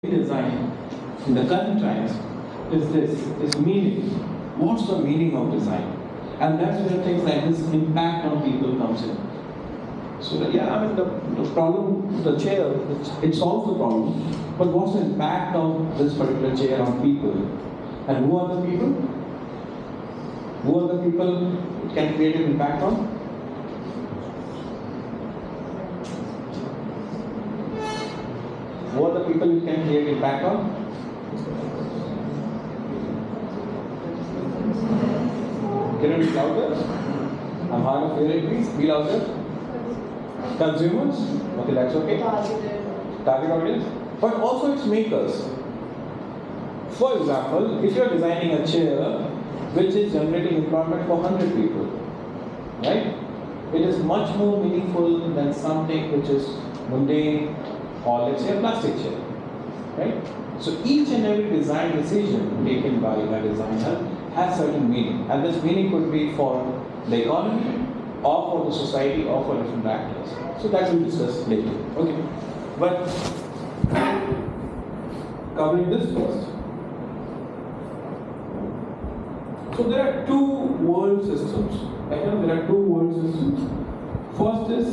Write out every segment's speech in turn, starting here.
design in the current times is this, is meaning. What's the meaning of design? And that's where things like this impact on people comes in. So yeah, I mean the problem, the chair, it solves the problem, but what's the impact of this particular chair on people? And who are the people? Who are the people it can create an impact on? Who are the people it can create impact on? Can you be louder? I'm hard of hearing, please. Be louder. Consumers? Okay, that's okay. Target audience. But also its makers. For example, if you are designing a chair which is generating employment for 100 people, right? It is much more meaningful than something which is mundane or let's say a plastic chair, right? So each and every design decision taken by a designer has certain meaning, and this meaning could be for the economy or for the society or for different actors. So that we'll discuss later. Okay, but covering this first. So there are two world systems. There are two world systems. First is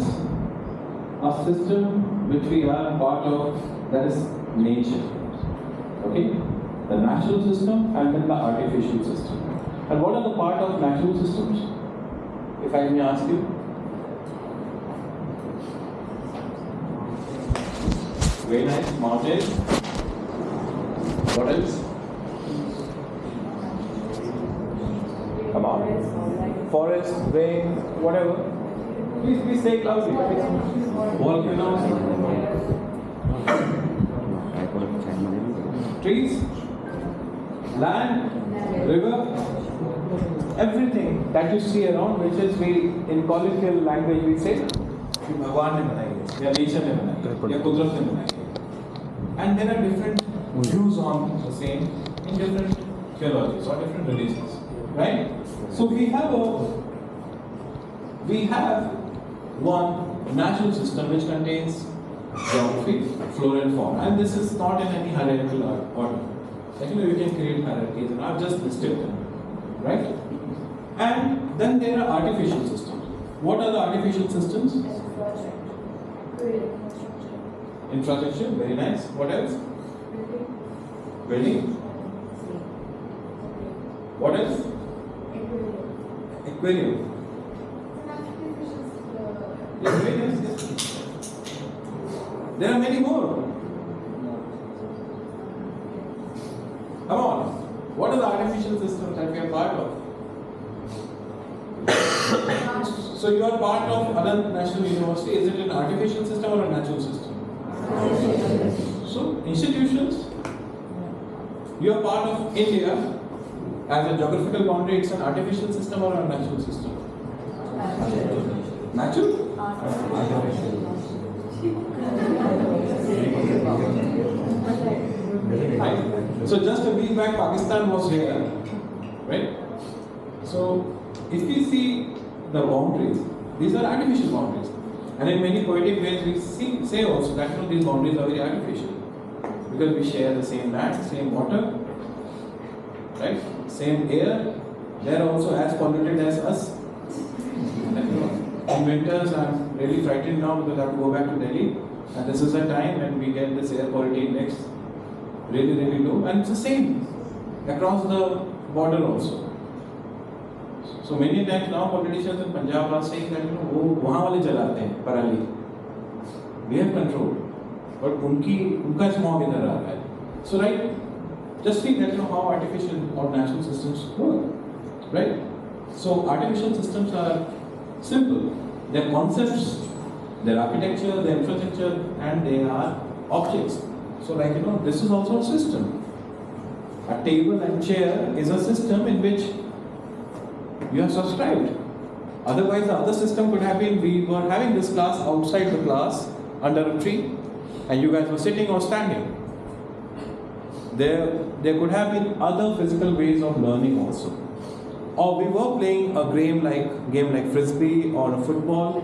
a system which we are part of, that is nature. Okay? The natural system and then the artificial system. And what are the part of natural systems? If I may ask you. Very nice. Mountain. What else? Come on. Forest, rain, whatever. Please say it loudly. Volcanoes. Trees. Land. River. Everything that you see around, which is we in colloquial language we say कि भगवान ने बनाई है या nature ने बनाई है या कुदरत ने बनाई है. And there are different views on the same in different theologies or different religions, right? So we have one natural system which contains geography, flora and fauna, and this is not in any hierarchical order. Actually, we can create hierarchies, and I've just listed them, right? And then there are artificial systems. What are the artificial systems? Infrastructure, very nice. What else? Building. What else? Aquarium. Yes, very nice. Yes. There are many more. Come on. What are the artificial systems that we are part of? So you are part of Anand National University. Is it an artificial system or a natural system? So institutions. You are part of India as a geographical boundary. It's an artificial system or a natural system? Natural? Right. So just a week back, Pakistan was here, right? So if we see the boundaries, these are artificial boundaries, and in many poetic ways we say also that these boundaries are very artificial because we share the same land, same water, right? Same air. They are also as polluted as us. In winters, I'm really frightened now because I have to go back to Delhi, and this is a time when we get this air quality index really, really low, and it's the same across the border also. So many times now politicians in Punjab are saying that वो वहाँ वाले चलाते हैं पराली. We have control, but उनका smog इधर आ रहा है. So right, just see that how artificial or natural systems work, right? So artificial systems are simple. Their concepts, their architecture, their infrastructure, and they are objects. So this is also a system. A table and chair is a system in which you have subscribed. Otherwise, the other system could have been, we were having this class outside the class under a tree, and you guys were sitting or standing. There could have been other physical ways of learning also. Or we were playing a game like frisbee or a football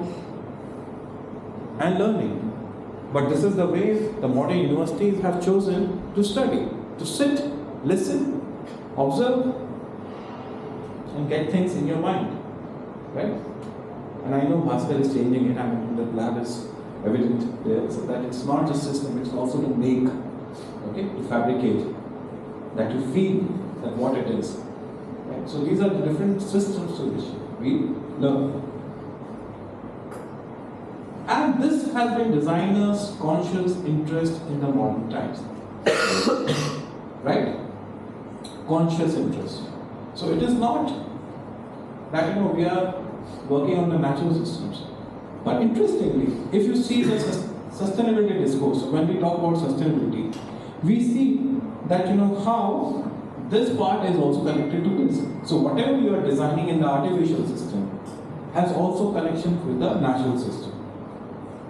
and learning. But this is the way the modern universities have chosen to study, to sit, listen, observe, and get things in your mind, right? And I know Bhaskar is changing it, and the lab is evident there, so that it's not just system, it's also to make, okay, to fabricate, that to feel that what it is. Right? So these are the different systems to which we learn. And this has been designers' conscious interest in the modern times. Right? Conscious interest. So it is not that we are working on the natural systems. But interestingly, if you see the sustainability discourse, when we talk about sustainability, we see that how this part is also connected to this. So whatever you are designing in the artificial system has also connections with the natural system.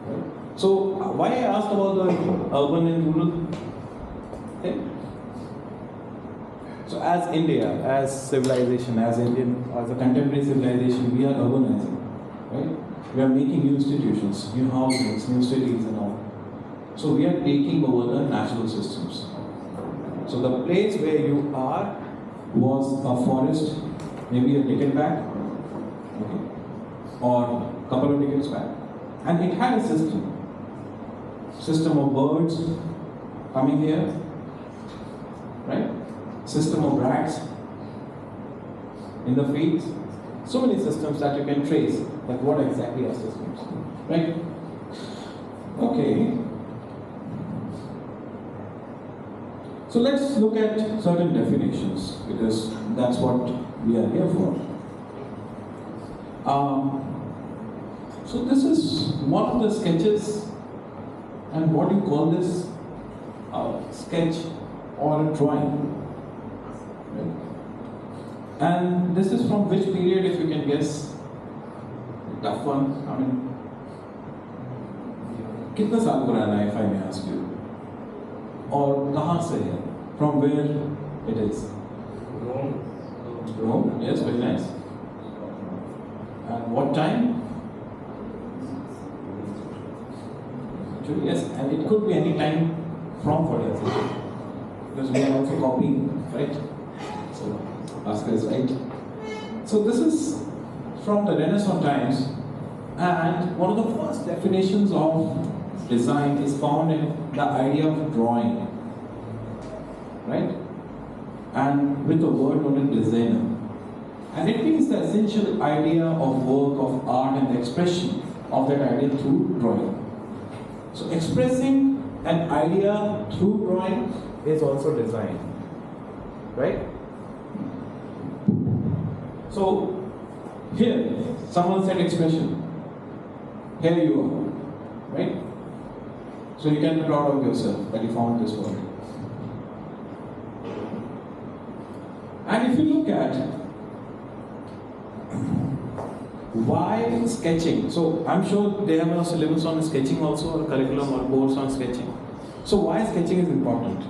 Right? So why I asked about the urban and rural thing? So as India, as civilization, as a contemporary civilization, we are urbanizing, right? We are making new institutions, new houses, new cities and all. So we are taking over the natural systems. So the place where you are was a forest, maybe a decade back, okay, or a couple of decades back. And it had a system of birds coming here, right? System of rats in the fields. So many systems that you can trace, like what exactly are systems, right? Okay. So let's look at certain definitions, because that's what we are here for. So this is one of the sketches, and what do you call this? Sketch or a drawing. Right? And this is from which period, if you can guess? A tough one. I mean, कितना साल पुराना है, if I may ask you? और कहाँ से है? From where it is? Rome. Yes, very nice. And what time? Yes, and it could be any time from 40th century, because we are also copying, right? So, Oscar is right. So this is from the Renaissance times, and one of the first definitions of design is found in the idea of drawing, right? And with the word known as designer. And it means the essential idea of work, of art, and the expression of that idea through drawing. So expressing an idea through drawing is also design, right? So here, someone said expression. Here you are, right? So you can be proud of yourself that you found this word. And if you look at why sketching, so I'm sure they have a syllabus on sketching also, or a curriculum or course on sketching. So why sketching is important?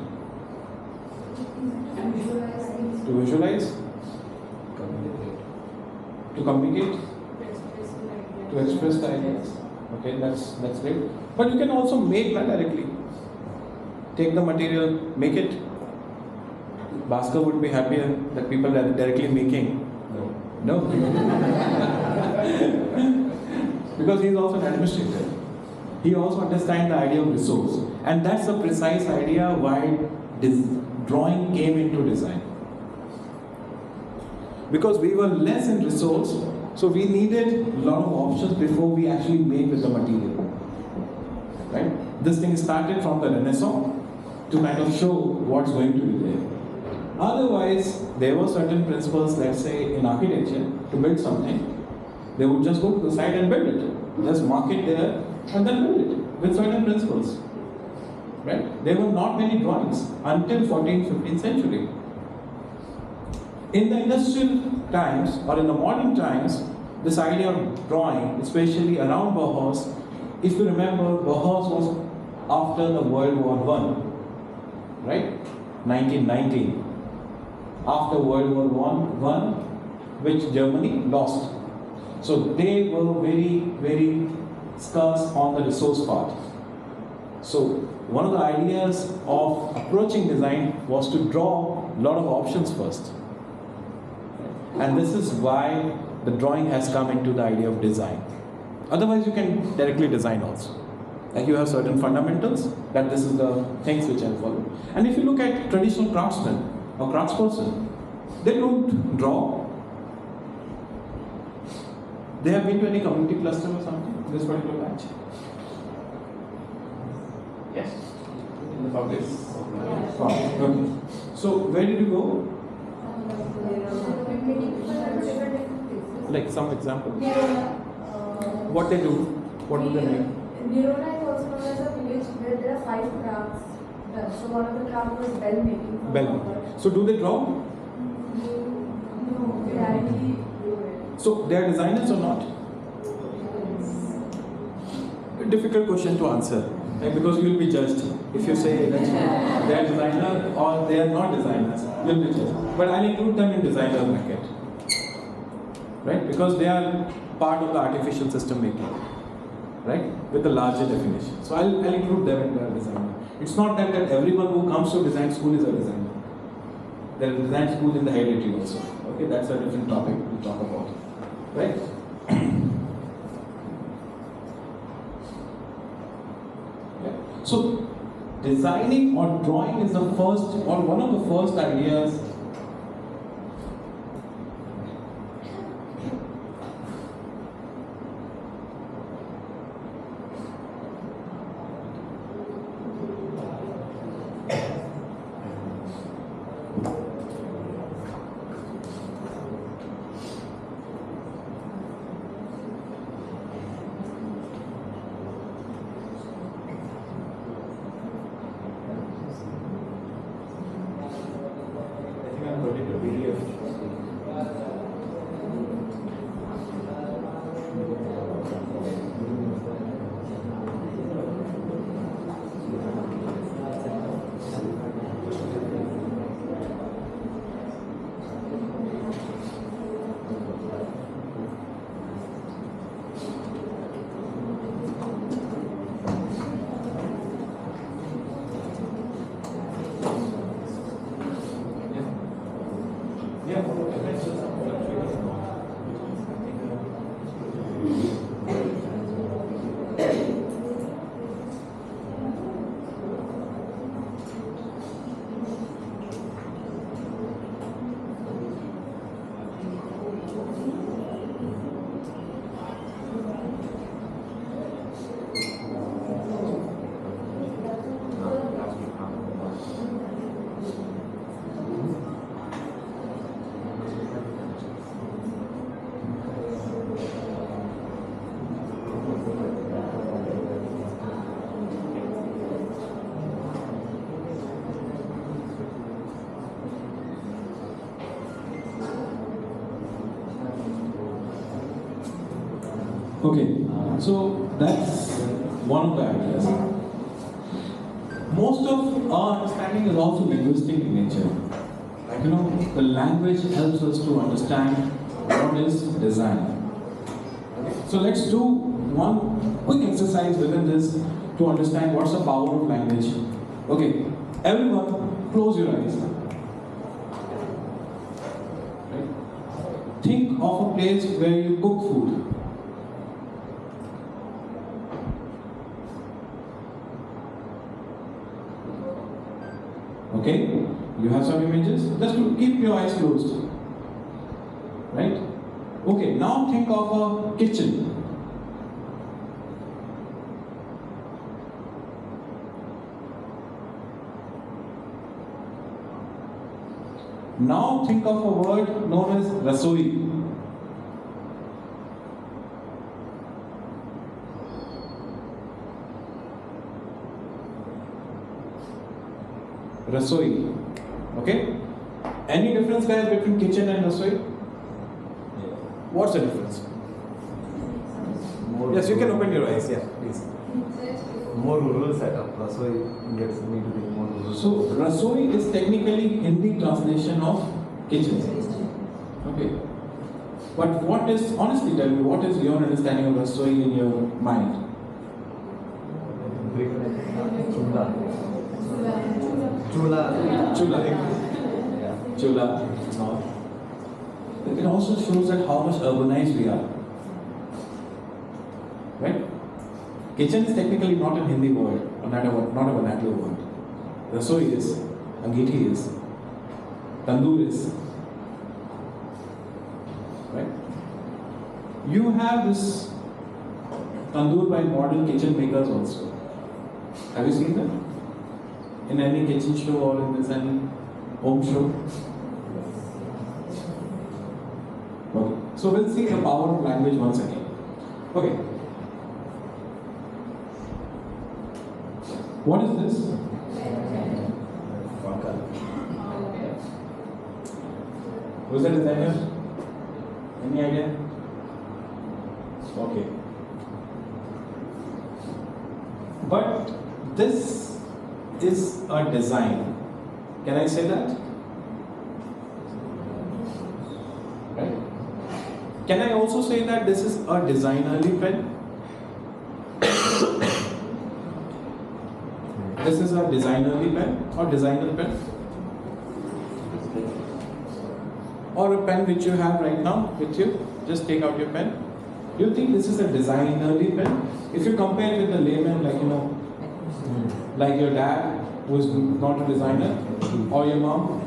To visualize, to communicate, to express the ideas. Okay, that's great. But you can also make that directly. Take the material, make it. Bhaskar would be happier that people are directly making. No. Because he is also an administrator. He also understands the idea of resource. And that's the precise idea why this drawing came into design. Because we were less in resource, so we needed a lot of options before we actually made with the material. Right? This thing started from the Renaissance to kind of show what's going to be there. Otherwise, there were certain principles, let's say in architecture, to build something, they would just go to the site and build it. Just mark it there and then build it with certain principles. Right? There were not many drawings until 14th, 15th century. In the industrial times or in the modern times, this idea of drawing, especially around Bauhaus, if you remember, Bauhaus was after the World War I, right? 1919. After World War I, which Germany lost. So they were very, very scarce on the resource part. So one of the ideas of approaching design was to draw a lot of options first. And this is why the drawing has come into the idea of design. Otherwise, you can directly design also. Like you have certain fundamentals, that this is the things which I'll follow. And if you look at traditional craftsmen or craftsperson, they don't draw. They have been to any community cluster or something, this particular batch? Yes? In the public? Yes. Okay. So, where did you go? Like some example. What they do? What do they make? Verona is also known as a village where there are 5 crafts done. So one of the crafts was bell making. Bell making. So do they draw? No, they directly do it. So they are designers or not? A difficult question to answer. Like, because you will be judged. If you say that they are designer or they are not designers, you will be judged. But I'll include them in designer bracket. Right? Because they are part of the artificial system making. Right? With a larger definition. So I'll include them in the designer. It's not that everyone who comes to design school is a designer. There are design schools in the heredity also. Okay, that's a different topic we'll talk about. Right? Yeah. So designing or drawing is the first or one of the first ideas . Okay, so that's one of the ideas. Most of our understanding is also linguistic in nature. Like, the language helps us to understand what is design. So let's do one quick exercise within this to understand what's the power of language. Okay, everyone, close your eyes. Right? Think of a place where you cook food. Okay, you have some images. Just to keep your eyes closed. Right? Okay, now think of a kitchen. Now think of a word known as rasoi. Rasoi. Okay? Any difference, guys, between kitchen and rasoi? What's the difference? Yes, you can open your eyes. Yeah, please. More rural setup. Rasoi gets me to think more rural. So, rasoi is technically Hindi translation of kitchen. Okay. But what is, honestly tell me, what is your understanding of rasoi in your mind? brick. Chula. Chula. Yeah. Chula. No. It also shows that how much urbanized we are. Right? Kitchen is technically not a Hindi word, or not a vernacular word. Rasoi is, Angithi is, Tandoor is. Right? You have this tandoor by modern kitchen makers also. Have you seen them? In any kitchen show or in this any home show? Okay. So we'll see the power of language once again. Okay. What is this? Who's the designer? Any idea? Okay. But this is a design. Can I say that? Right? Can I also say that this is a designerly pen? This is a designerly pen or designer pen? Or a pen which you have right now with you? Just take out your pen. Do you think this is a designerly pen? If you compare with the layman, like your dad, who is not a designer, or your mom.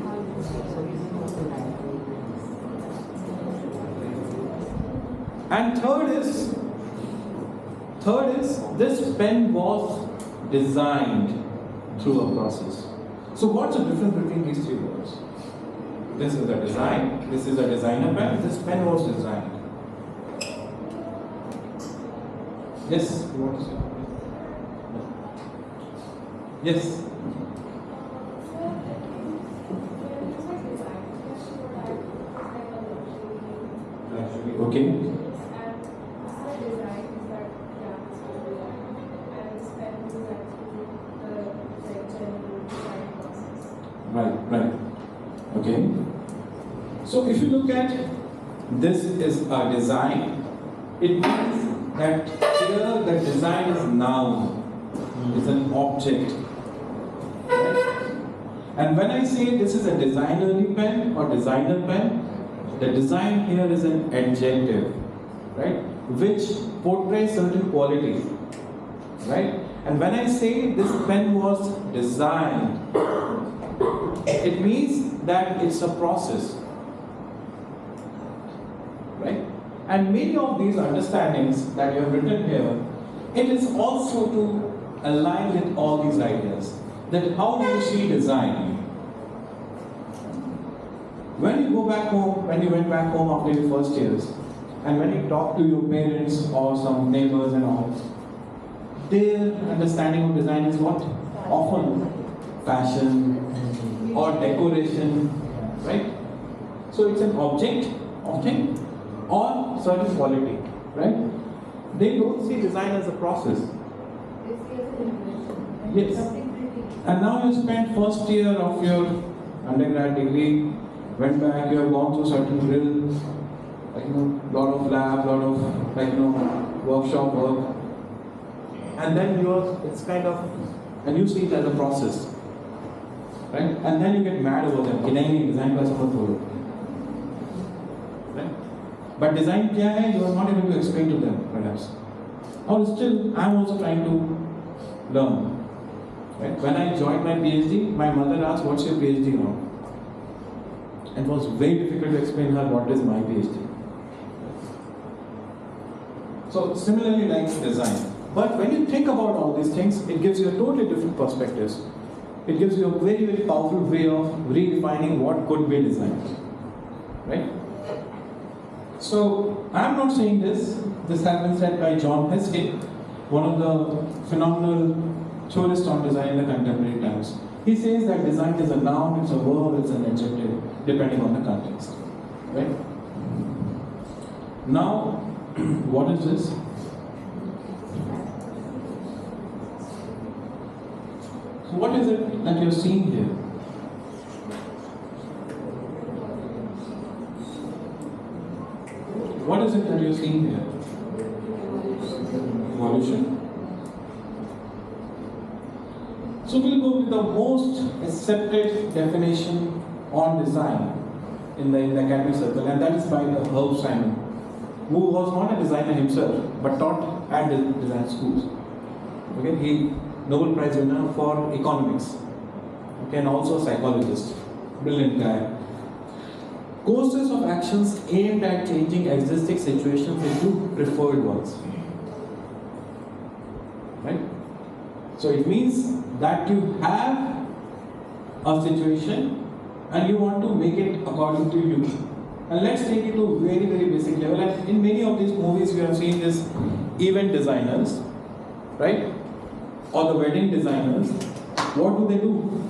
And third is this pen was designed through a process. So what's the difference between these three words? This is a design, this is a designer pen, this pen was designed. Yes, what is it? Yes. Okay. Right. Okay. So if you look at this is a design, it means that here the design is noun, is an object. Right? And when I say this is a designerly pen or designer pen, the design here is an adjective, right? Which portrays certain qualities, right? And when I say this pen was designed, it means that it's a process, right? And many of these understandings that you have written here, it is also to align with all these ideas. That how do you see design? When you go back home, when you went back home after your first years, and when you talk to your parents or some neighbors and all, their understanding of design is what? Often fashion or decoration, right? So it's an object of thing or certain quality, right? They don't see design as a process. Yes. And now you spent first year of your undergrad degree, went back, you have gone through certain drills, lot of lab, lot of, workshop work. And then it's kind of, and you see it as a process. Right? And then you get mad over them. Design right? But design kya hai, you are not able to explain to them, perhaps. Or still, I am also trying to learn. Right? When I joined my PhD, my mother asked, what's your PhD on? And it was very difficult to explain her what is my PhD. So similarly like design. But when you think about all these things, it gives you a totally different perspectives. It gives you a very, very powerful way of redefining what could be designed. Right? So, I am not saying this. This has been said by John Heskey, one of the phenomenal theorists on design in the contemporary times. He says that design is a noun, it's a verb, it's an adjective, depending on the context. Right? Now, what is this? So what is it that you're seeing here? What is it that you're seeing here? Evolution. the most accepted definition on design in the academic circle, and that is by the Herb Simon, who was not a designer himself, but taught at the design schools. Okay, he Nobel Prize winner for economics. Okay, and also a psychologist, brilliant guy. Courses of actions aimed at changing existing situations into preferred ones. Right? So it means that you have a situation and you want to make it according to you. And let's take it to very, very basic level. And in many of these movies we have seen this event designers, right? Or the wedding designers. What do?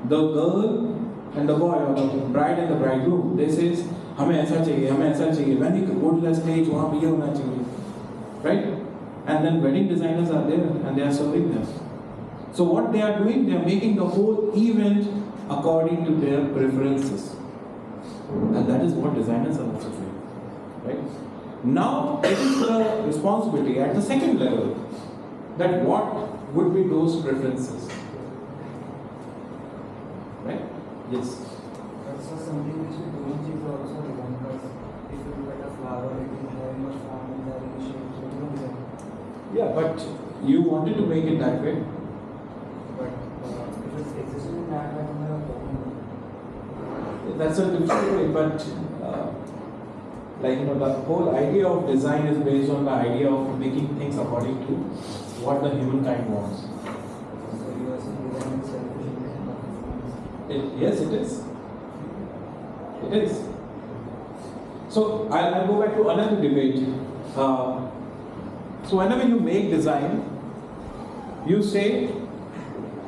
The girl and the boy, or the bride and the bridegroom, they says, हमें ऐसा चाहिए. When you go to the stage, वहाँ पे ये होना चाहिए, right? And then wedding designers are there and they are serving them. So what they are doing, they are making the whole event according to their preferences. And that is what designers are also doing, right? Now it is the responsibility at the second level that what would be those preferences, right? Yes. Also something which we don't is also design, because if you look at a flower, it is very much form and very shape, so you don't design. Yeah, but you wanted to make it that way. But if it's existing in that, I don't have a problem. That's a different way, but the whole idea of design is based on the idea of making things according to what the humankind wants. So you are saying design is selfish. Yes, it is. It is. So I'll go back to another debate. So whenever you make design, you say,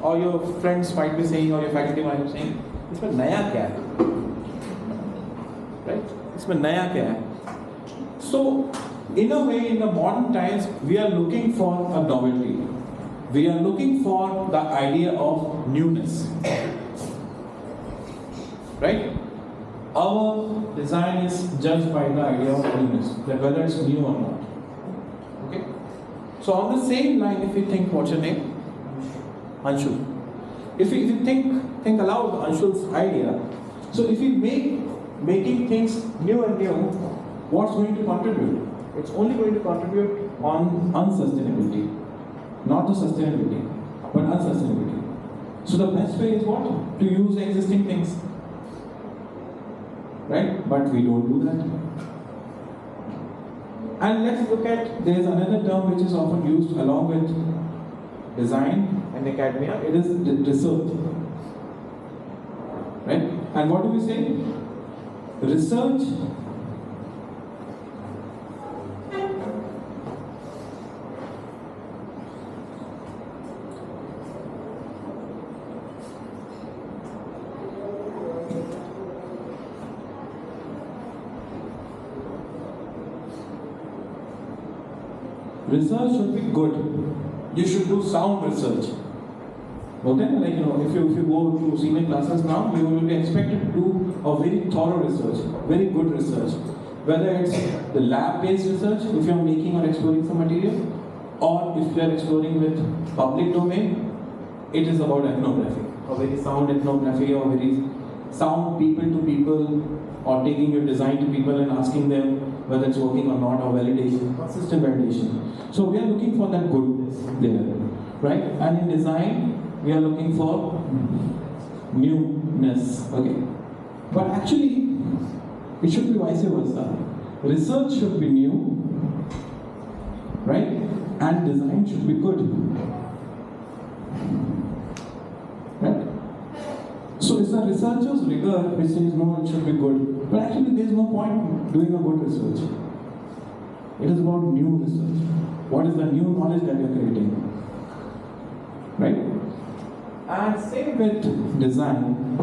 or your friends might be saying, or your faculty might be saying, इसमें नया क्या है? Right? इसमें नया क्या है? So, in a way, in the modern times, we are looking for a novelty. We are looking for the idea of newness. Right? Our design is judged by the idea of newness, that whether it's new or not. Okay? So on the same line, if you think, what's your name? Anshu. If you think aloud Anshul's idea, so if you making things new and new, what's going to contribute? It's only going to contribute on unsustainability. Not the sustainability, but unsustainability. So the best way is what? To use existing things. Right? But we don't do that. And let's look at, there is another term which is often used along with design and academia. It is research. Right? And what do we say? Research should be good. You should do sound research. Okay? If you go to senior classes now, you will be expected to do a very thorough research, very good research. Whether it's the lab-based research, if you're making or exploring some material, or if you're exploring with public domain, it is about ethnography, a very sound ethnography, or very sound people to people, or taking your design to people and asking them whether it's working or not, or validation, consistent validation. So we are looking for that goodness there, right? And in design, we are looking for newness, okay? But actually, it should be vice versa. Research should be new, right? And design should be good, right? So it's the researcher's rigor which says no, it should be good. But actually, there is no point doing a good research. It is about new research. What is the new knowledge that you are creating, right? And same with design,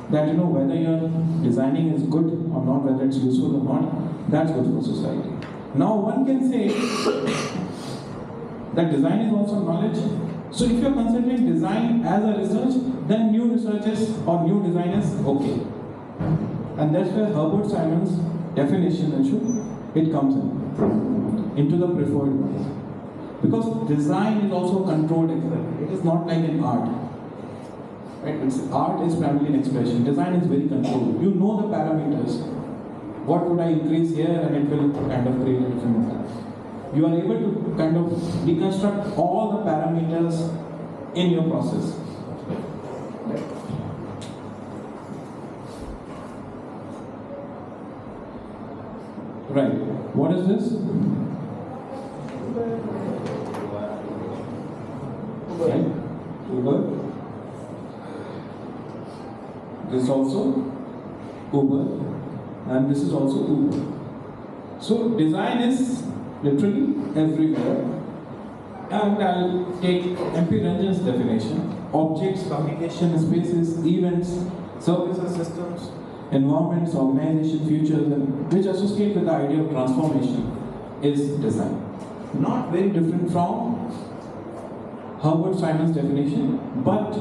that whether your designing is good or not, whether it's useful or not, that's good for society. Now one can say that design is also knowledge. So if you're considering design as a research, then new researchers or new designers, okay. And that's where Herbert Simon's definition, it comes into the preferred ones. Because design is also controlled experiment. It is not like an art. Right? Art is primarily an expression. Design is very controlled. You know the parameters. What would I increase here, and it will kind of create a different impact. You are able to kind of deconstruct all the parameters in your process. Right. What is this? Right. Uber. This also Uber, and this is also Uber. So design is literally everywhere. And I'll take MP Ranjan's definition: objects, communication, spaces, events, services, systems, environments, organization, futures, and which associate with the idea of transformation is design. Not very different from Herbert Simon's definition, but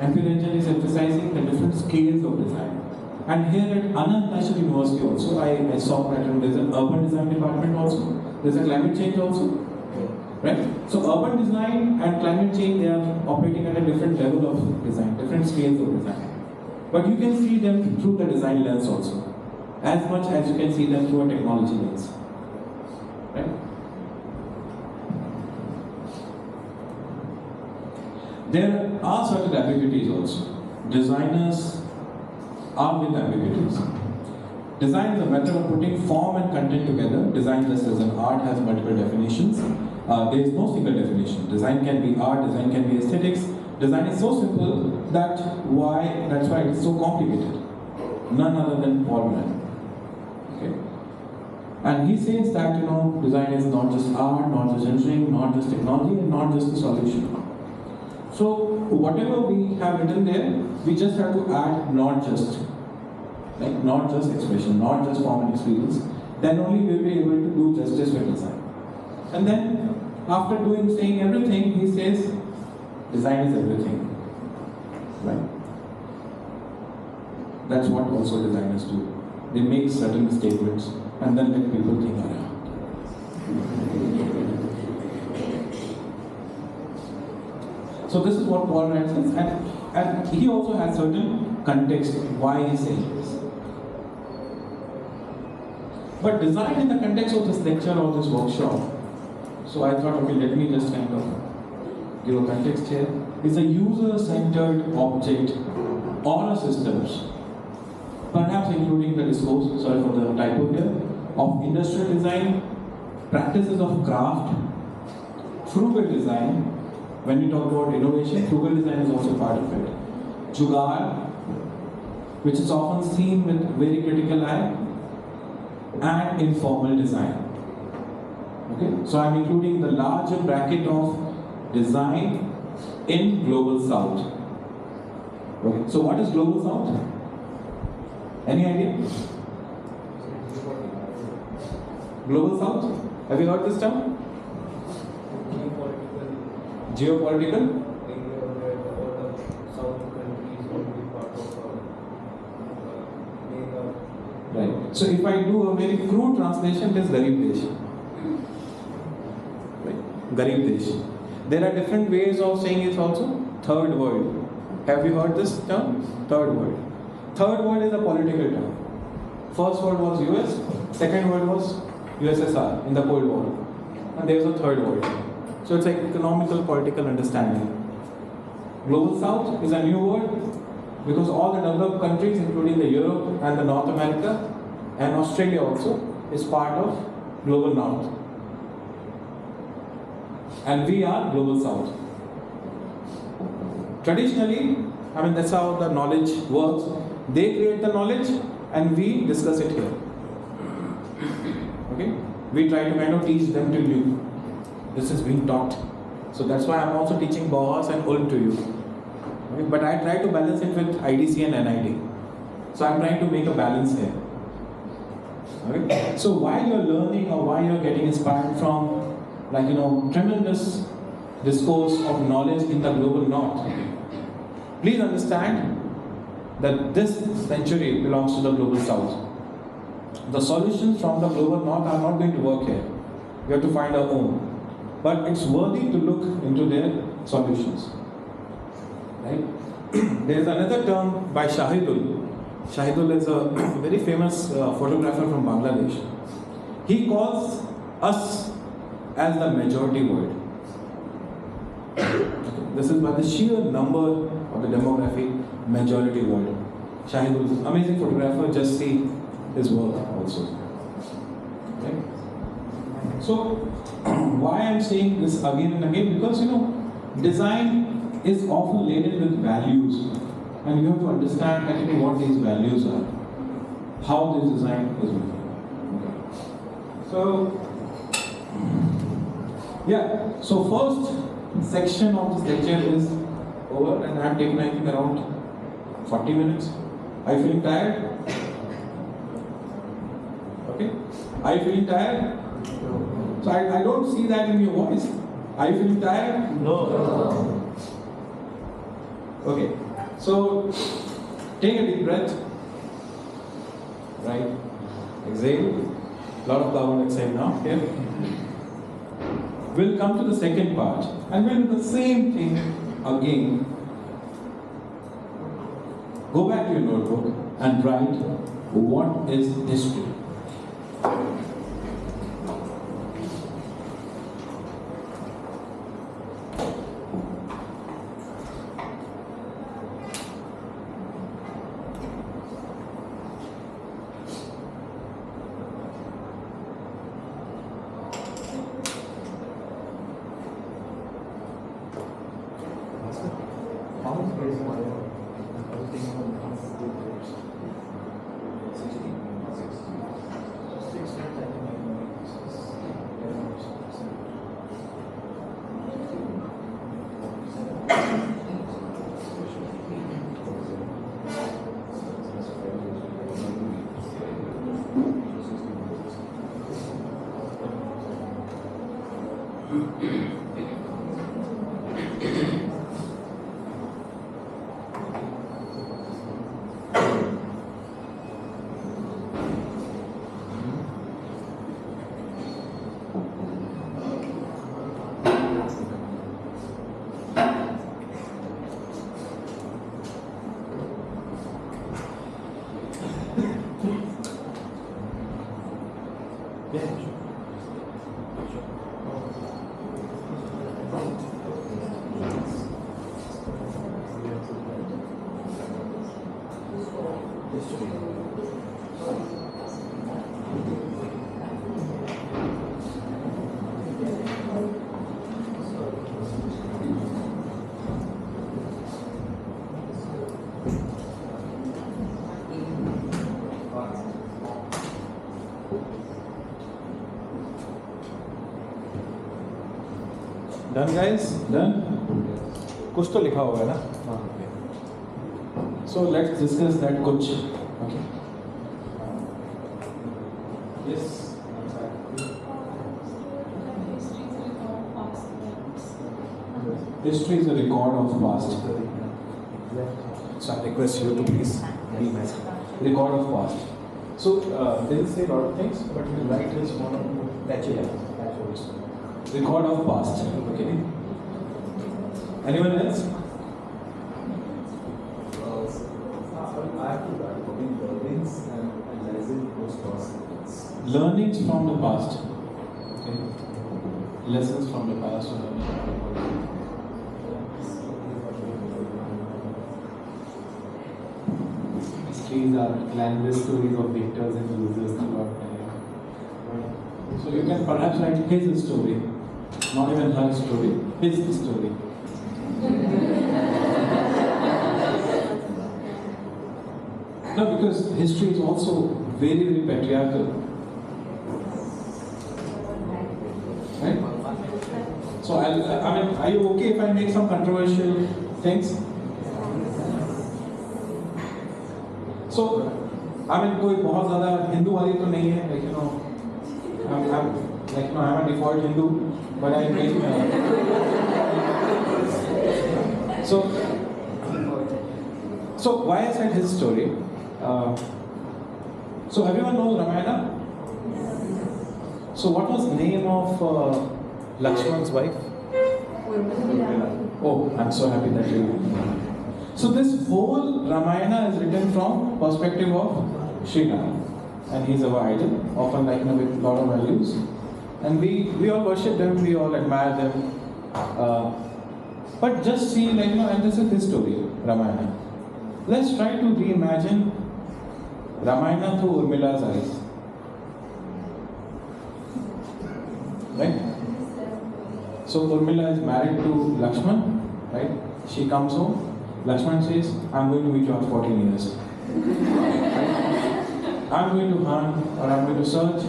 MP Ranjan is emphasizing the different scales of design. And here at Anand National University also, I saw that there's an urban design department also, there's a climate change also, right? So urban design and climate change, they are operating at a different level of design, different scales of design. But you can see them through the design lens also, as much as you can see them through a technology lens, right? There are certain ambiguities also. Designers are with ambiguities. Design is a method of putting form and content together. Design, just as an art, has multiple definitions. There is no single definition. Design can be art, design can be aesthetics. Design is so simple that's why it's so complicated. None other than Paul Mann. Okay? And he says that design is not just art, not just engineering, not just technology, and not just the solution. So whatever we have written there, we just have to add not just expression, not just form and experience. Then only we will be able to do justice with design. And then after saying everything, he says design is everything. Right? That's what also designers do. They make certain statements and then let people think around. So this is what Paul Rand says, and he also has certain context why he's saying this. But design in the context of this lecture or this workshop, so I thought, okay, let me just kind of give a context here, is a user-centered object or a systems, perhaps including the discourse, sorry for the typo here, of industrial design, practices of craft, frugal design. When we talk about innovation, frugal design is also part of it. Jugaad, which is often seen with very critical eye, and informal design. Okay, so I'm including the larger bracket of design in Global South. Okay, so what is Global South? Any idea? Global South? Have you heard this term? Geopolitical? Right. So if I do a very crude translation, it is Garib Desh. Right. Garib Desh. There are different ways of saying it also. Third world. Have you heard this term? Third world. Third world is a political term. First world was US, second world was USSR in the Cold War. And there was a third world. So it's like economical, political understanding. Global South is a new word because all the developed countries, including the Europe and the North America and Australia also, is part of Global North. And we are Global South. Traditionally, that's how the knowledge works. They create the knowledge and we discuss it here. Okay? We try to kind of teach them to you. This is being taught. So that's why I'm also teaching Bauhaus and Ulm to you. Okay? But I try to balance it with IDC and NID. So I'm trying to make a balance here. Okay? So while you're learning or while you're getting inspired from tremendous discourse of knowledge in the global north, please understand that this century belongs to the global south. The solutions from the global north are not going to work here. We have to find our own. But it's worthy to look into their solutions. right? There is another term by Shahidul. Shahidul is a very famous photographer from Bangladesh. He calls us as the majority world. This is by the sheer number of the demography, majority world. Shahidul, amazing photographer, just see his work also. Right? So, why I am saying this again and again? Because design is often laden with values, and you have to understand actually what these values are, how this design is made. So, yeah. So first section of this lecture is over, and I have taken I think around 40 minutes. Are you feeling tired? Okay. Are you feeling tired? So I don't see that in your voice. Are you feeling tired? No. Okay. So take a deep breath. Right. Exhale. Lot of carbon dioxide now. Here. We'll come to the second part, and we'll do the same thing again. Go back to your notebook and write what is history. How much space was there? Done, guys? Done? कुछ तो लिखा होगा ना? So let's discuss that कुछ. Okay. Yes. History is a record of past. So I request you to please be nice. Record of past. So they will say a lot of things, but we will write this one on record of past. Okay. Anyone else? I have to write learnings and analyzing those past. Learnings from the past. Okay. Lessons from the past. Histories are glamorous stories of victors and losers throughout time. So you can perhaps write his story, not even her story, his story. No, because history is also very, very patriarchal. Right? So I mean, are you okay if I make some controversial things? So, I mean, कोई बहुत ज़्यादा हिंदू वाली तो नहीं है, like I'm a default Hindu, but I make so why I said his story? So everyone knows Ramayana. So what was the name of Lakshman's wife? Oh, I'm so happy that you. So this whole Ramayana is written from perspective of Sri Ram, and he's our idol, often like with a lot of values, and we all worship them, we all admire them. But just see, and this is his story, Ramayana. Let's try to reimagine Ramayana through Urmila's eyes. Right? So Urmila is married to Lakshman, right? She comes home. Lakshman says, I'm going to meet you after 14 years. I'm going to hunt or I'm going to search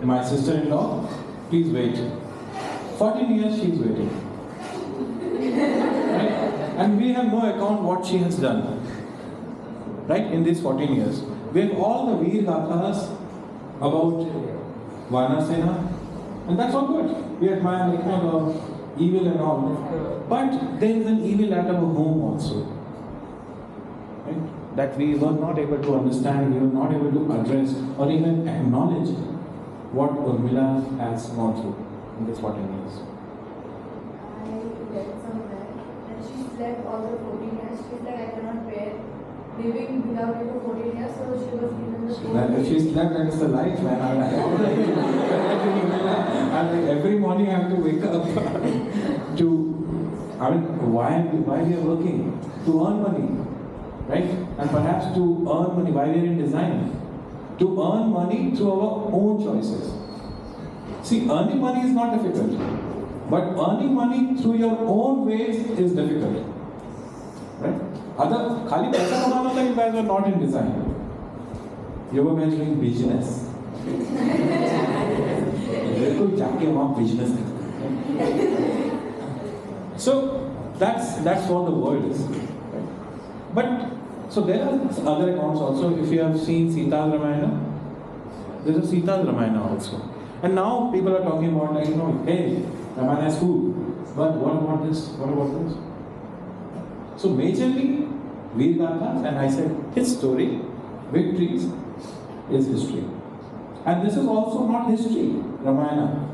my sister-in-law. Please wait. 14 years she is waiting. Right? And we have no account what she has done. Right? In these 14 years. We have all the Veer Gathas about Vanasena. And that's all good. We admire the evil and all. But there is an evil at our home also. Right? That we were not able to understand, we were not able to address or even acknowledge what Urmila has gone through in these 14 years. I read somewhere that she slept all the 14 years. She's like, I cannot bear living without you for 14 years, so she was given the phone. If she slept, that is the life, man. Every morning I have to wake up why we are working? To earn money, right? And perhaps to earn money, why we are in design? To earn money through our own choices. See, earning money is not difficult, but earning money through your own ways is difficult, right? Khali paisa kamana tha, you guys were not in design. You were guys doing business. business. So that's what the world is. Right? But so there are other accounts also. If you have seen Sita's Ramayana, there's a Sita's Ramayana also. And now people are talking about hey, Ramayana is cool. But what about this? What about this? So majorly, Veer Gathas, and I said his story, victories, is history. And this is also not history, Ramayana.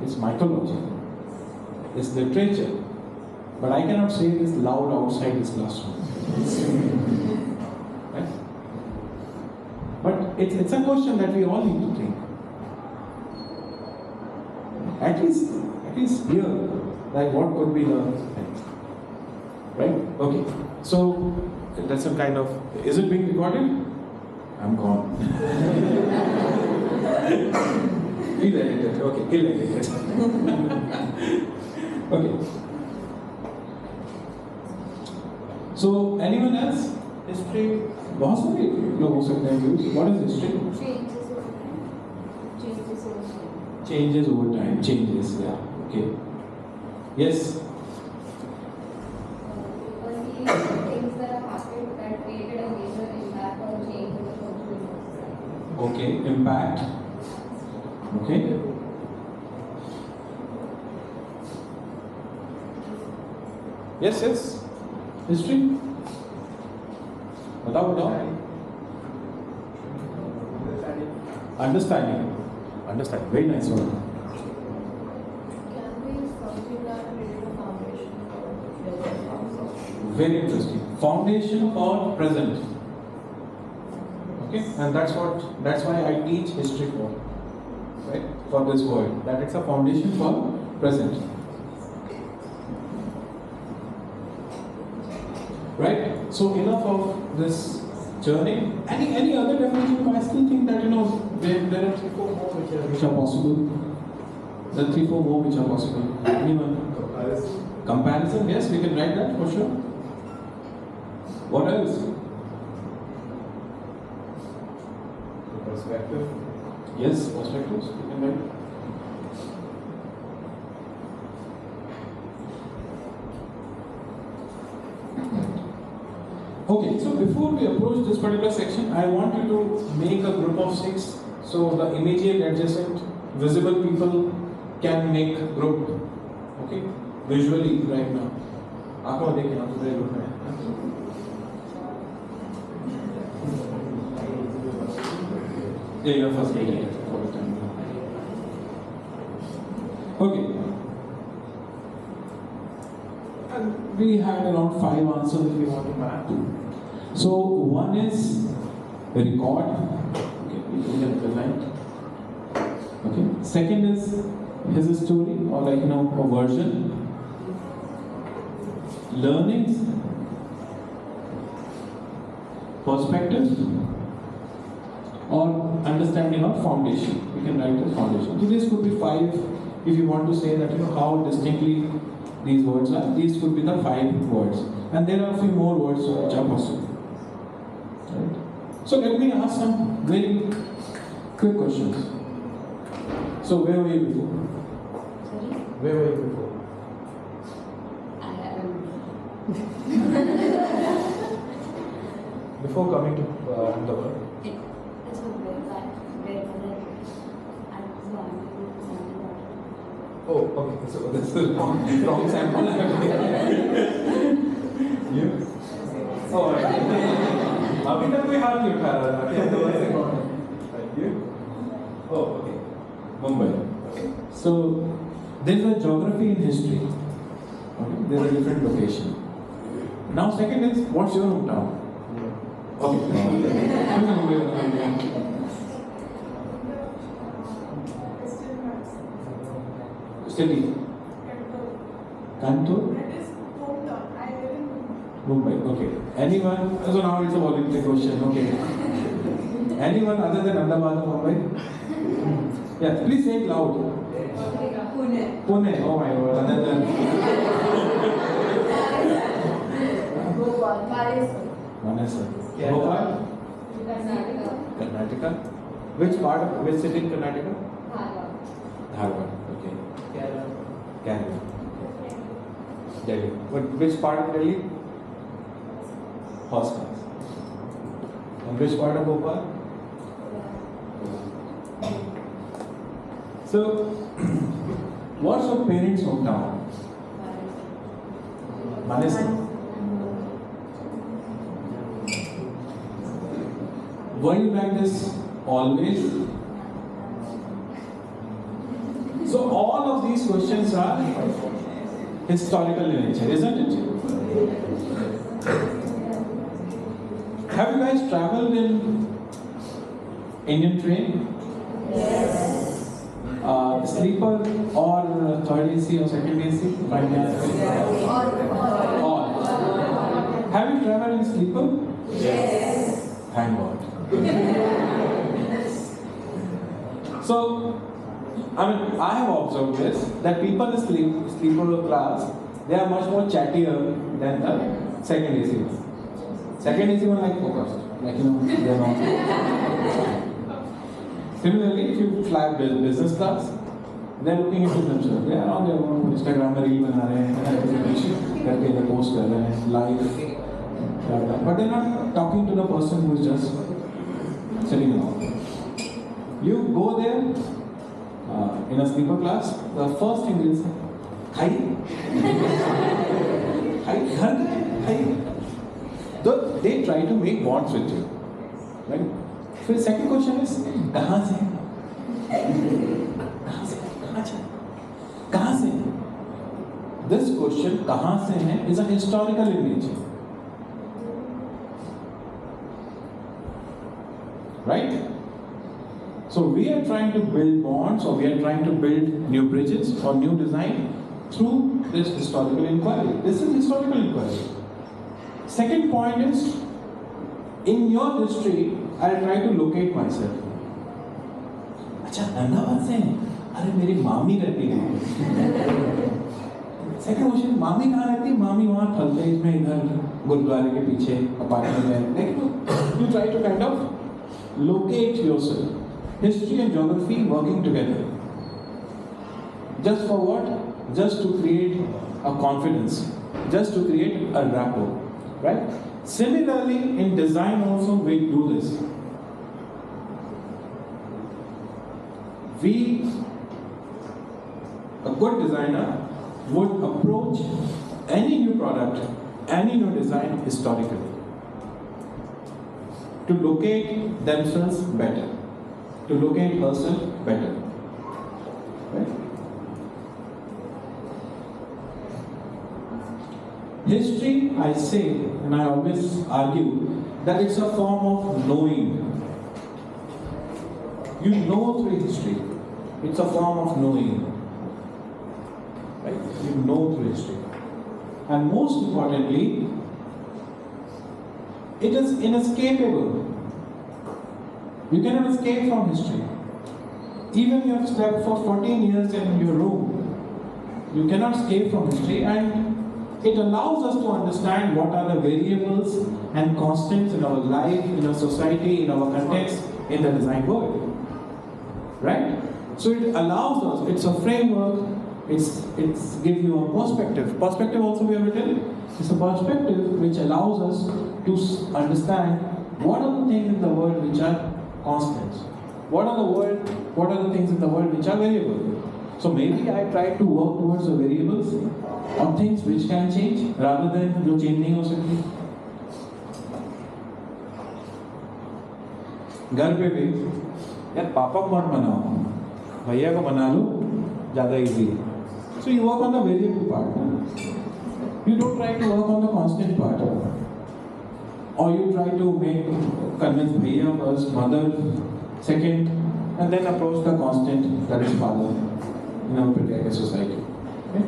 It's mythology. It's literature. But I cannot say this loud outside this classroom. Right? But it's a question that we all need to think. At least here, like what could be the end? Right? Okay. So that's some kind of, is it being recorded? I'm gone. He'll edit it. Okay, he'll edit it. Okay. So anyone else? History? बहुत सारे लोग हो सकते हैं use. What is history? Changes over time. Changes, yeah. Okay. Yes. Things that have happened that created a major impact or change in the social society. Okay, impact. Okay. Yes. History. बताओ. Understanding. Very nice one. Can we use something that created a foundation for Very interesting. Foundation for present. Okay, and that's why I teach history for, right? For this world. That it's a foundation for present. Right? So enough of this journey. Any other definition? I still think that there are 3-4 more which are possible. There are 3-4 more which are possible. Anyone? Comparison, yes, we can write that for sure. What else? Perspective. Yes, perspectives, we can write. Okay, so before we approach this particular section, I want you to make a group of 6. So the immediate adjacent visible people can make group. Okay, visually right now. आपको देखिए ना दूसरे group में. Yeah, you're first lady. Okay. And we had around 5 answers if you want to map. So one is record. Okay, we can present. Okay. Second is his story, or like a version. Learnings, perspective, or understanding of foundation. We can write as foundation. So this could be 5. If you want to say that how distinctly these words are, these could be the 5 words. And there are a few more words which are possible. Right? So let me ask some very quick questions. So where were you before? Sorry? Where were you before? Before coming to Ahmedabad? It's a very Oh, okay. So this is wrong sample. You? Oh, अभी तक कोई हाथ नहीं उठा रहा था. You? Oh, okay. Mumbai. So there's a geography in history. Okay, there's a different location. Now, second is what's your hometown? Okay. City. Kanto? Mumbai. Okay. Anyone? So now it's a voluntary question. Okay. Anyone other than Ahmedabad or Mumbai? Yeah. Please say it loud. Pune. Pune. Oh my God. Other than Bhopal. Manasa. Bhopal. Karnataka. Karnataka. Which city in Karnataka? Dharwad. Okay. Kerala. Delhi. Which part of Delhi? Horse cars. And which part of Bhopal? So, what's your parents' hometown? Manasa. Were you like this always? So all of these questions are historical in nature, isn't it? Have you guys traveled in Indian train? Yes. Sleeper or third AC or second AC? All. Have you traveled in sleeper? Yes. Thank God. So, I have observed this, that people in sleeper class, they are much more chattier than the second AC one. Second AC one like focused, they are not. Similarly, if you fly business class, they are looking into themselves. They are on their own, Instagram में reel बना रहे हैं, करके post कर रहे हैं, live, but they are not talking to the person who is just sitting alone. You go there in a sleeper class, the first thing is, hi. Hi. So they try to make bonds with you. Right? So the second question is, कहाँ से? कहाँ से? This question, कहाँ से है, is a historical in nature. Right? So we are trying to build bonds, or we are trying to build new bridges or new design through this historical inquiry. This is historical inquiry. Second point is, in your history, I'll try to locate myself. अच्छा अहमदाबाद से हैं? अरे मेरी मामी रहती है। Second question, मामी कहाँ रहती है? मामी वहाँ थलतेज में इधर गुरुद्वारे के पीछे अपार्टमेंट में। Like you try to kind of locate yourself. History and geography working together. Just for what? Just to create a confidence. Just to create a rapport. Right? Similarly, in design also we do this. A good designer would approach any new product, any new design historically to locate themselves better, to locate herself better. Right? History, I say, and I always argue, that it's a form of knowing. You know through history. It's a form of knowing. Right? You know through history. And most importantly, it is inescapable. You cannot escape from history. Even you have slept for 14 years in your room, you cannot escape from history, and it allows us to understand what are the variables and constants in our life, in our society, in our context, in the design world. Right? So it allows us, it's a framework, it's gives you a perspective. Perspective also we have written. It's a perspective which allows us to understand what are the things in the world which are constants. What are the things in the world which are variable? So maybe I try to work towards the variables or things which can change rather than जो change नहीं हो सकती. घर पे भी यार पापा को मत बनाओ, भैया को बना लो, ज़्यादा easy है. So you work on the variable part. You don't try to work on the constant part. Or you try to convince bhaiya first, mother second, and then approach the constant, that is father, in our patriarchal society. Okay?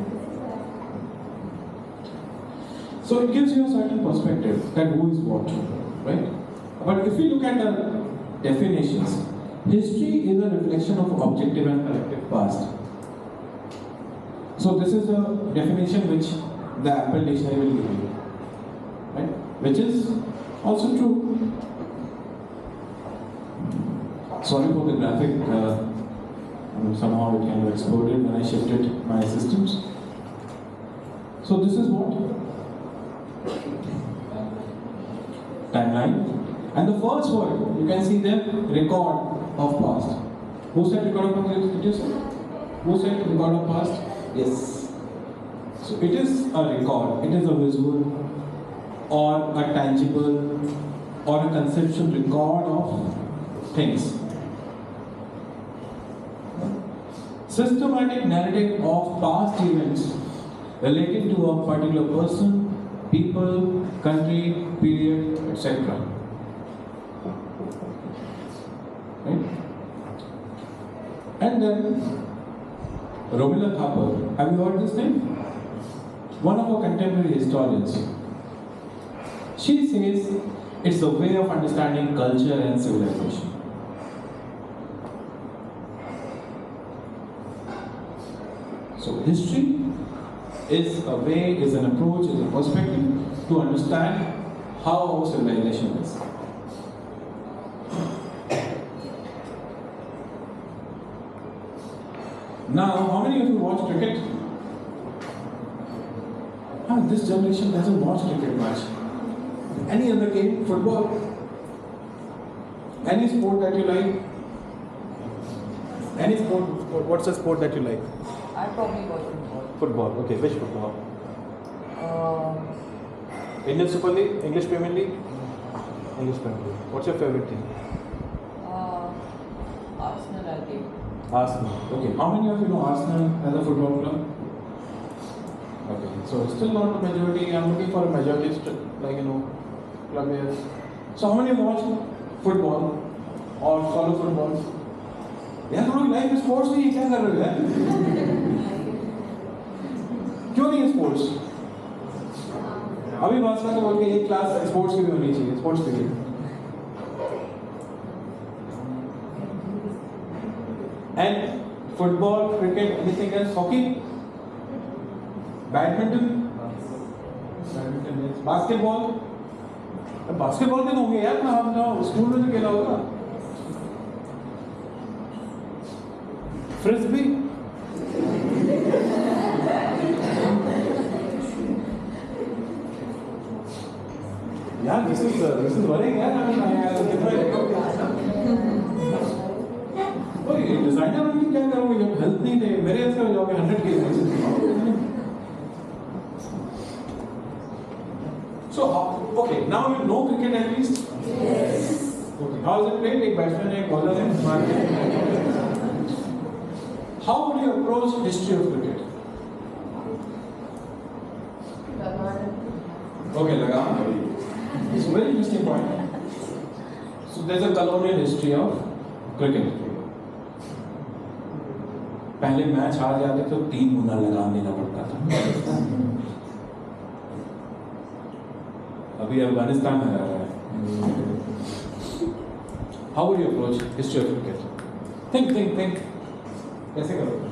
So it gives you a certain perspective that who is what, right? But if we look at the definitions, history is a reflection of objective and collective past. So this is a definition which the Apple Dictionary will give you, right? Which is also true. Sorry for the graphic, somehow it kind of exploded when I shifted my systems. So this is what? Timeline. And the first word, you can see the record of past. Who said record of past? It is? Who said record of past? Yes. So it is a record, it is a visual or a tangible or a conceptual record of things. Systematic narrative of past events relating to a particular person, people, country, period, etc. Right? And then Romila Thapar, have you heard this name? One of our contemporary historians. She says it's a way of understanding culture and civilization. So history is a way, is an approach, is a perspective to understand how our civilization is. Now, how many of you watch cricket? This generation doesn't watch cricket much. Any other game? Football? Any sport that you like? Any sport? What's the sport that you like? I probably watch football. Football. Okay, which football? Indian Super League? English Premier League? English Premier League. What's your favorite team? Arsenal, I think. Arsenal. Okay. How many of you know Arsenal as a football club? Okay. So still not a majority. I'm looking for a majority, club here. So how many watch football or follow football? यार थोड़ी life sports नहीं है, क्या कर रहे हो यार? क्यों नहीं है स्पोर्ट्स? अभी बात करते बोल के एक क्लास स्पोर्ट्स की भी होनी चाहिए, स्पोर्ट्स के लिए. And football, cricket, anything else? Hockey? Badminton? Badminton, yes. Basketball? Basketball के होंगे यार ना, हम ना स्कूल में तो खेला होगा. फ्रिस्बी? यार this is worrying यार. ओए डिजाइनर बन के क्या करोगे जब हेल्थ नहीं थे? मेरे ऐसे हो जाओगे 100 cases. So, okay, now you know cricket at least? Yes. Okay, how is it played? एक batsman है, एक bowler है. How would you approach history of cricket? Okay, laga. It's a very interesting point. So there's a colonial history of cricket. पहले match हार जाते तो 3 गुना लगाम देना पड़ता था. अभी अफगानिस्तान हरा रहा है. How would you approach history of cricket? Think. कैसे करोगे?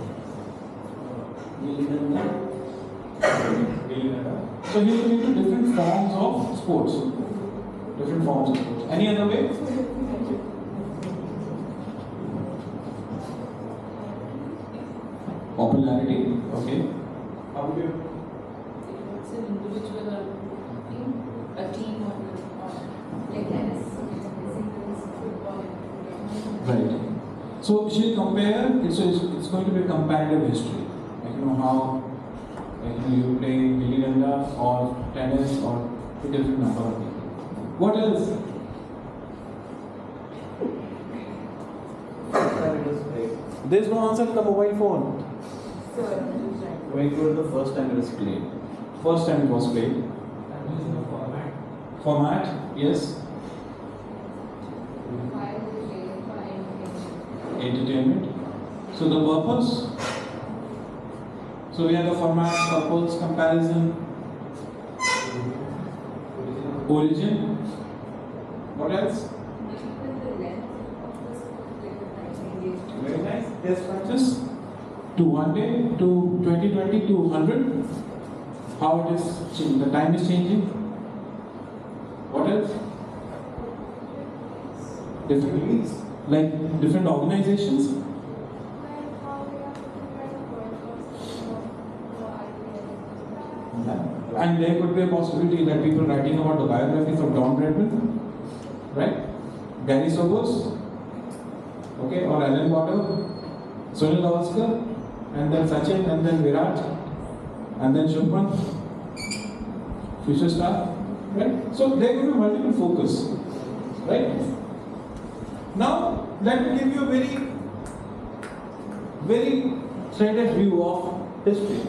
So you look into different forms of sports. Different forms of sports. Any other way? Popularity. Okay. How would you? It's an individual or team, a team or like tennis, singles, football. Right. So she'll compare. It's going to be a comparative history. Like how. You play gilli danda or tennis or a different number of people. What else? There's no answer in the mobile phone. When it was the first time it was played. First time it was played. Format, yes. Entertainment. So the purpose. So we have the format, purpose, comparison, origin. What else? Very nice. Test matches. To 1 day, to 2020, to 100. How it is changing? The time is changing. What else? Different leagues, like different organizations. And there could be a possibility that people writing about the biographies of Don Bradman, right? Gary Sobos, okay, or Alan Potter, Sunil Gavaskar, and then Sachin, and then Virat, and then Shubman, future star, right? So there could be multiple focus, right? Now, let me give you a very threaded view of history.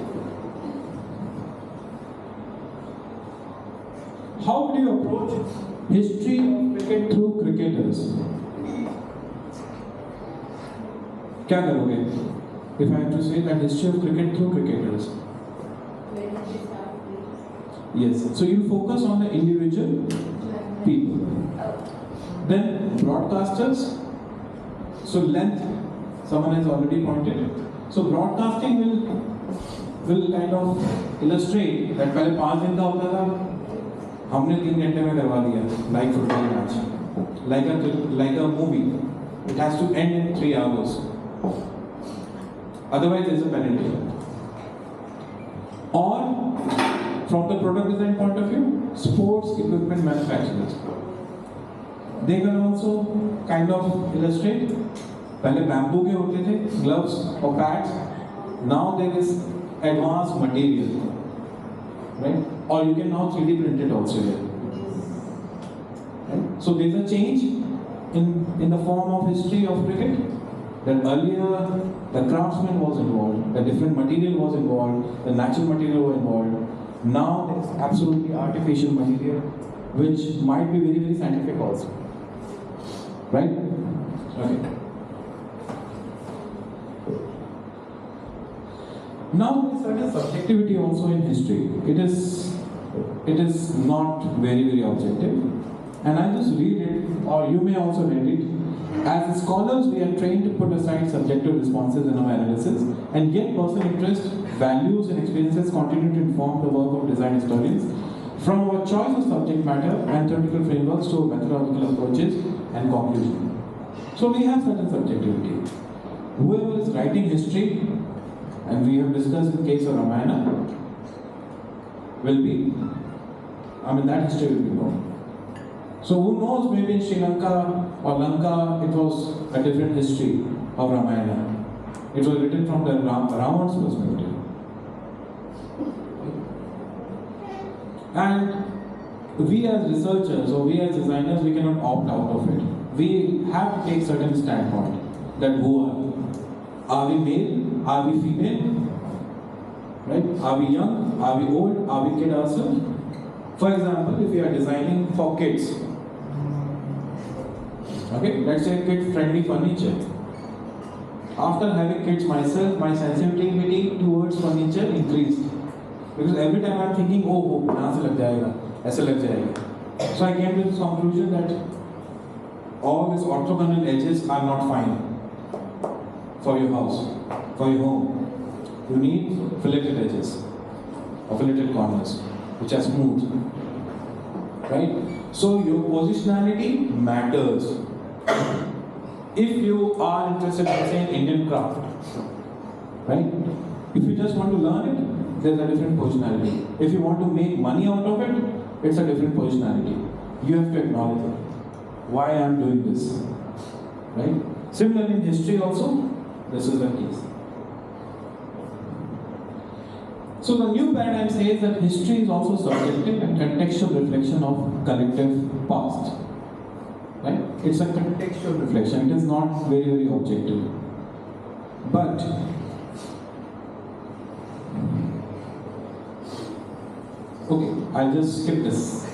How do you approach history of cricket through cricketers? क्या करोगे? If I have to say that history of cricket through cricketers. Yes. So you focus on the individual people. Then broadcasters. So length, someone has already pointed. So broadcasting will kind of illustrate that पहले 5 दिन का होता था. हमने 3 घंटे में करवा दिया, like football match, like a movie. It has to end in 3 hours. Otherwise, there is a penalty. Or, from the product design point of view, sports equipment manufacturers. They can also kind of illustrate. पहले bamboo के होते थे, gloves or pads. Now there is advanced material. Right? Or you can now 3D print it also here. Right? So there's a change in the form of history of cricket. That earlier the craftsman was involved, the different material was involved, the natural material was involved. Now there's absolutely artificial material, which might be very scientific also. Right? Okay. Now there is certain subjectivity also in history. It is not very objective. And I just read it, or you may also read it. As scholars, we are trained to put aside subjective responses in our analysis, and yet personal interest, values, and experiences continue to inform the work of design historians. From our choice of subject matter and theoretical frameworks to methodological approaches and conclusion. So we have certain subjectivity. Whoever is writing history, and we have discussed the case of Ramayana, that history will be known. So who knows, maybe in Sri Lanka or Lanka, it was a different history of Ramayana. It was written from the Ravan's perspective. And we as researchers or we as designers, we cannot opt out of it. We have to take certain standpoint that who are we? Are we male? Are we female? Right? Are we young? Are we old? Are we kid ourselves? For example, if you are designing for kids, okay, let's say kid-friendly furniture. After having kids myself, my sensitivity towards furniture increased. Because every time I'm thinking, oh, यहाँ से लग जाएगा, ऐसे लग जाएगा. So I came to this conclusion that all these orthogonal edges are not fine for your house, for your home. You need filleted edges or filleted corners, which are smooth. Right? So your positionality matters. If you are interested in, say, Indian craft, right? If you just want to learn it, there's a different positionality. If you want to make money out of it, it's a different positionality. You have to acknowledge it. Why I am doing this, right? Similarly in history also, this is the case. So the new paradigm says that history is also subjective and contextual reflection of collective past. Right? It's a contextual reflection. It is not very, very objective. But okay, I'll just skip this.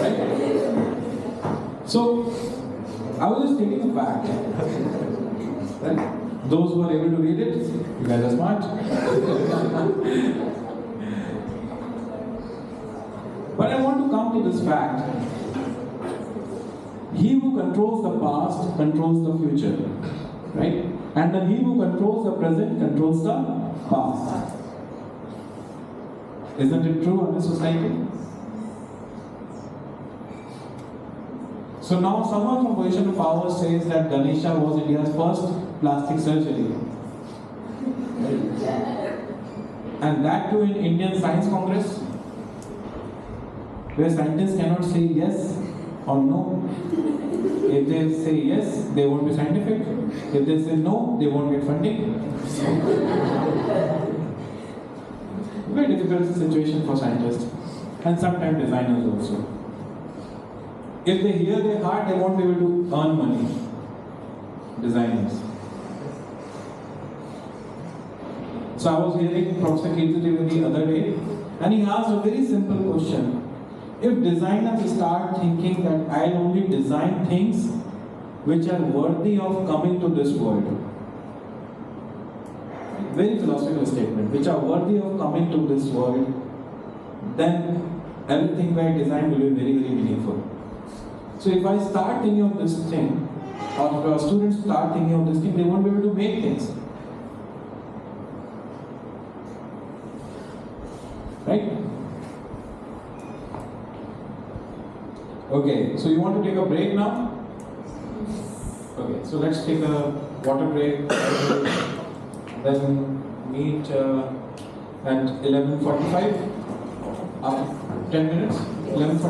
Right? So I was just stating a fact. Right? Those who are able to read it, you guys are smart. But I want to come to this fact. He who controls the past controls the future, right? And then he who controls the present controls the past. Isn't it true in this society? So now someone from position of power says that Ganesha was India's first plastic surgery. And that too in Indian Science Congress, where scientists cannot say yes or no. If they say yes, they won't be scientific. If they say no, they won't get funding. Very difficult situation for scientists and sometimes designers also. If they hear their heart, they won't be able to earn money. Designers. So I was hearing Professor Kirti the other day, and he asked a very simple question. If designers start thinking that I'll only design things which are worthy of coming to this world, very philosophical statement, which are worthy of coming to this world, then everything I design will be very, very meaningful. So if I start thinking of this thing, or if students start thinking of this thing, they won't be able to make things. Right? Okay, so you want to take a break now? Okay, so let's take a water break. Then meet at 11:45. After 10 minutes. 11:45.